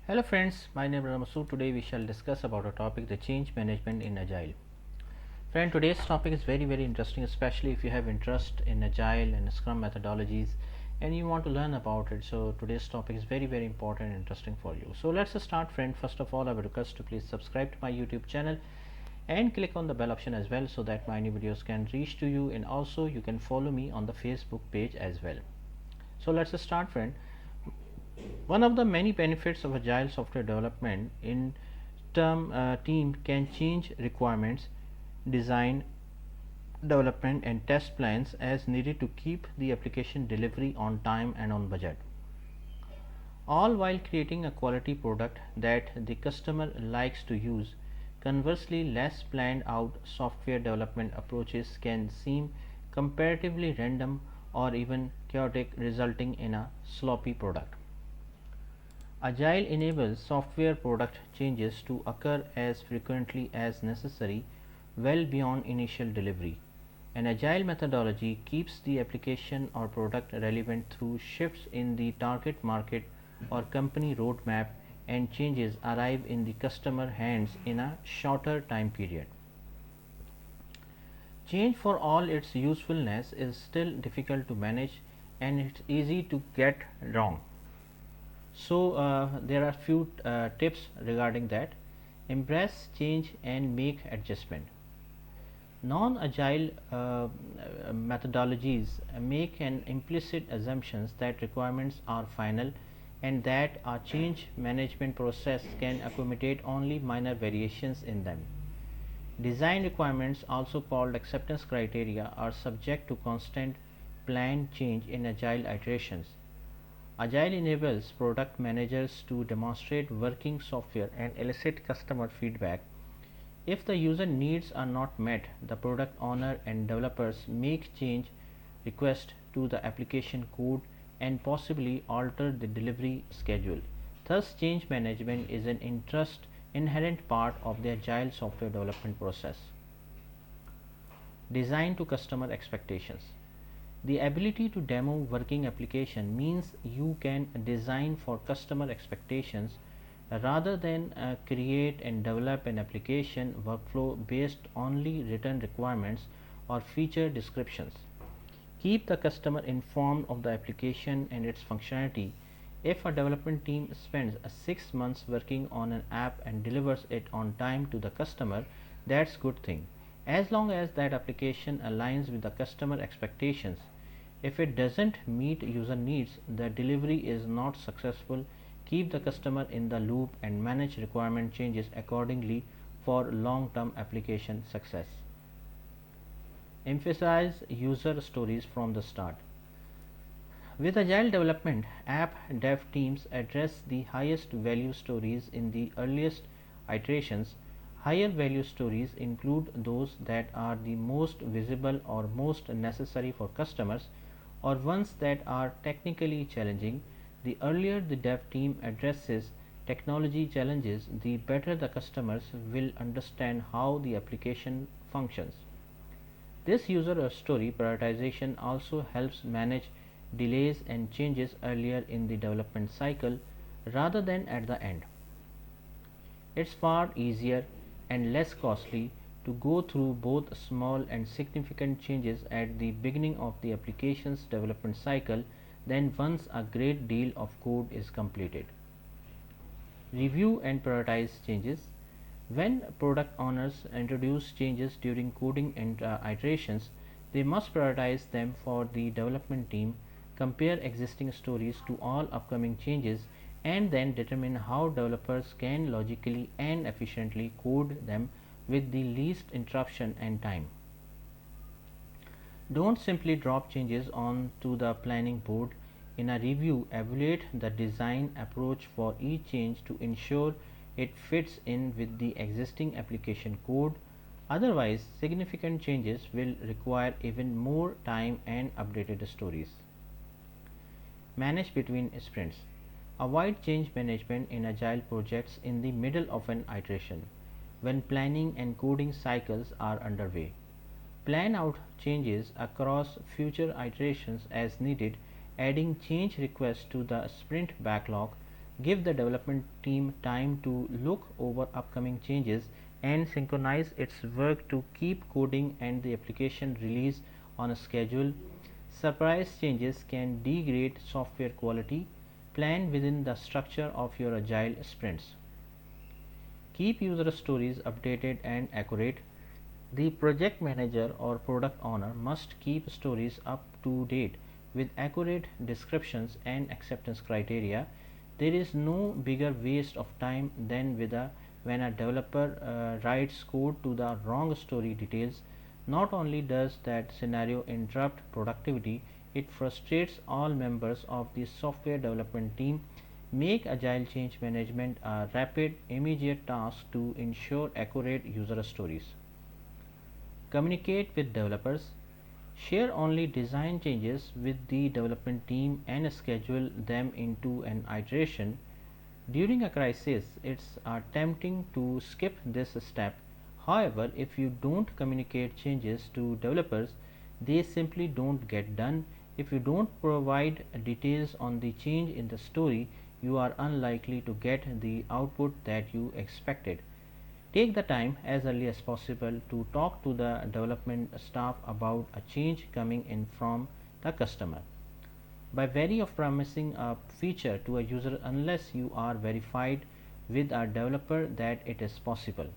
Hello friends, my name is Ramasu. Today we shall discuss about a topic, the change management in Agile. Friend, today's topic is very interesting, especially if you have interest in Agile and Scrum methodologies and you want to learn about it. So today's topic is very important and interesting for you. So let's start, friend. First of all, I would request to please subscribe to my YouTube channel and click on the bell option as well so that my new videos can reach to you, and also you can follow me on the Facebook page as well. So let's start, friend. One of the many benefits of agile software development in term team can change requirements, design, development and test plans as needed to keep the application delivery on time and on budget, all while creating a quality product that the customer likes to use. Conversely, less planned out software development approaches can seem comparatively random or even chaotic, resulting in a sloppy product. Agile enables software product changes to occur as frequently as necessary, well beyond initial delivery. An agile methodology keeps the application or product relevant through shifts in the target market or company roadmap, and changes arrive in the customer hands in a shorter time period. Change, for all its usefulness, is still difficult to manage and it's easy to get wrong. So there are few tips regarding that. Embrace change and make adjustment. Non-agile methodologies make an implicit assumptions that requirements are final and that a change management process can accommodate only minor variations in them. Design requirements, also called acceptance criteria, are subject to constant planned change in agile iterations. Agile enables product managers to demonstrate working software and elicit customer feedback. If the user needs are not met, the product owner and developers make change requests to the application code and possibly alter the delivery schedule. Thus, change management is an inherent part of the agile software development process. Design to customer expectations. The ability to demo working application means you can design for customer expectations rather than create and develop an application workflow based only written requirements or feature descriptions. Keep the customer informed of the application and its functionality. If a development team spends 6 months working on an app and delivers it on time to the customer, that's good thing, as long as that application aligns with the customer expectations. If it doesn't meet user needs, the delivery is not successful. Keep the customer in the loop and manage requirement changes accordingly for long-term application success. Emphasize user stories from the start. With agile development, app dev teams address the highest value stories in the earliest iterations. Higher value stories include those that are the most visible or most necessary for customers, or ones that are technically challenging. The earlier the dev team addresses technology challenges, the better the customers will understand how the application functions. This user story prioritization also helps manage delays and changes earlier in the development cycle rather than at the end. It's far easier and less costly to go through both small and significant changes at the beginning of the application's development cycle than once a great deal of code is completed. Review and prioritize changes. When product owners introduce changes during coding and iterations, they must prioritize them for the development team, compare existing stories to all upcoming changes, and then determine how developers can logically and efficiently code them with the least interruption and time. Don't simply drop changes onto the planning board. In a review, evaluate the design approach for each change to ensure it fits in with the existing application code. Otherwise, significant changes will require even more time and updated stories. Manage between sprints. Avoid change management in agile projects in the middle of an iteration when planning and coding cycles are underway. Plan out changes across future iterations as needed, adding change requests to the sprint backlog. Give the development team time to look over upcoming changes and synchronize its work to keep coding and the application release on a schedule. Surprise changes can degrade software quality. Plan within the structure of your agile sprints. Keep user stories updated and accurate. The project manager or product owner must keep stories up to date with accurate descriptions and acceptance criteria. There is no bigger waste of time than when a developer writes code to the wrong story details. Not only does that scenario interrupt productivity, it frustrates all members of the software development team. Make agile change management a rapid, immediate task to ensure accurate user stories. Communicate with developers. Share only design changes with the development team and schedule them into an iteration. During a crisis, it's tempting to skip this step. However, if you don't communicate changes to developers, they simply don't get done. If you don't provide details on the change in the story, you are unlikely to get the output that you expected. Take the time as early as possible to talk to the development staff about a change coming in from the customer. By way of promising a feature to a user unless you are verified with a developer that it is possible.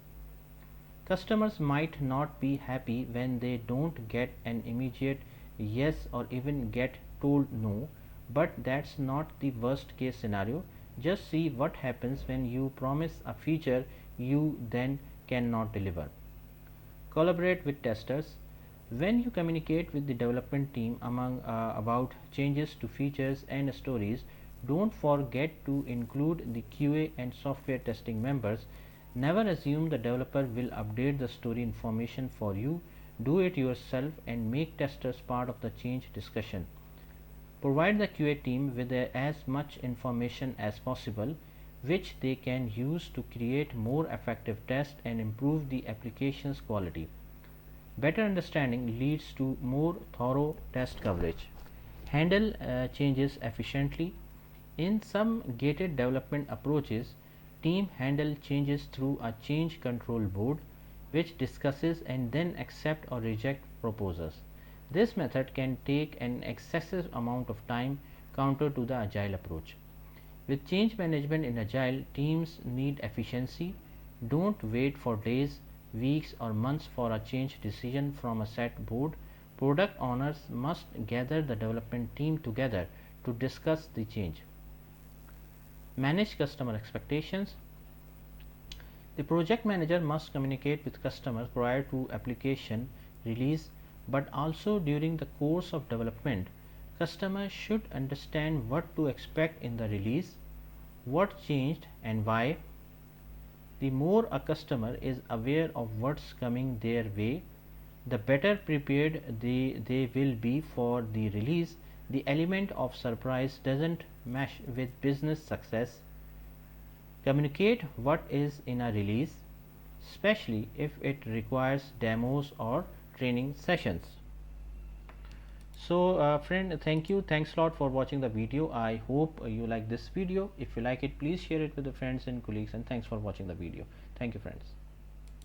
Customers might not be happy when they don't get an immediate yes or even get told no, but that's not the worst case scenario. Just see what happens when you promise a feature you then cannot deliver. Collaborate with testers. When you communicate with the development team about changes to features and stories, don't forget to include the QA and software testing members. Never assume the developer will update the story information for you. Do it yourself and make testers part of the change discussion. Provide the QA team with as much information as possible, which they can use to create more effective tests and improve the application's quality. Better understanding leads to more thorough test coverage. Handle changes efficiently. In some gated development approaches, team handle changes through a change control board which discusses and then accept or reject proposals. This method can take an excessive amount of time counter to the agile approach. With change management in agile, teams need efficiency. Don't wait for days, weeks, or months for a change decision from a set board. Product owners must gather the development team together to discuss the change. Manage customer expectations. The project manager must communicate with customers prior to application release, but also during the course of development. Customers should understand what to expect in the release, what changed and why. The more a customer is aware of what's coming their way, the better prepared they will be for the release. The element of surprise doesn't mesh with business success. Communicate what is in a release, especially if it requires demos or training sessions. So friend, thanks a lot for watching the video. I hope you like this video. If you like it, please share it with your friends and colleagues, and thanks for watching the video. Thank you, friends.